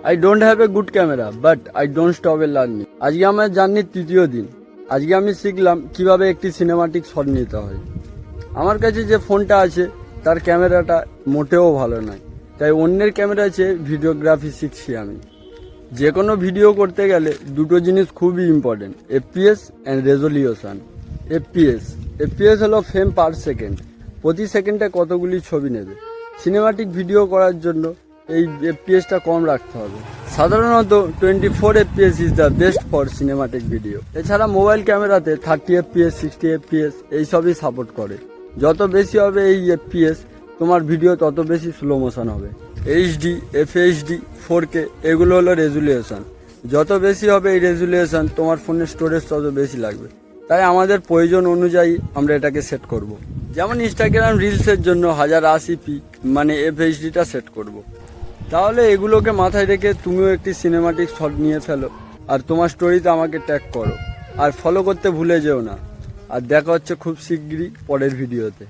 I don't have a good camera but I don't stop A learning. আজকে আমার জার্নির তৃতীয় দিন। আজকে আমি শিখলাম কিভাবে একটি সিনেমাটিক শট নিতে হয়। আমার কাছে যে ফোনটা আছে তার ক্যামেরাটা মোটেও ভালো নয়, তাই অন্যের ক্যামেরা চেয়ে ভিডিওগ্রাফি শিখছি আমি। যে কোনো ভিডিও করতে গেলে দুটো জিনিস খুবই important, FPS and resolution. FPS হলো ফ্রেম পার সেকেন্ড, প্রতি সেকেন্ডে কতগুলি ছবি নেবে। সিনেমাটিক ভিডিও করার জন্য এই এফপিএসটা কম রাখতে হবে। সাধারণত 24 FPS is the best for cinematic video. এছাড়া মোবাইল ক্যামেরাতে 30 এফপিএস, 60 এফপিএস এইসবই সাপোর্ট করে। যত বেশি হবে এই এফপিএস, তোমার ভিডিও তত বেশি স্লো মোশন হবে। এইচডি, এফএইচডি, 4K এগুলো হলো রেজুলেশন। যত বেশি হবে এই রেজুলেশন, তোমার ফোনের স্টোরেজ তত বেশি লাগবে। তাই আমাদের প্রয়োজন অনুযায়ী আমরা এটাকে সেট করব। যেমন ইনস্টাগ্রাম রিলসের জন্য 1080p মানে এফএইচডিটা সেট করব। তাহলে এগুলোকে মাথায় রেখে তুমিও একটি সিনেমাটিক শট নিয়ে ফেলো, আর তোমার স্টোরিতে আমাকে ট্যাগ করো, আর ফলো করতে ভুলে যেও না। আর দেখা হচ্ছে খুব শিগগিরই পরের ভিডিওতে।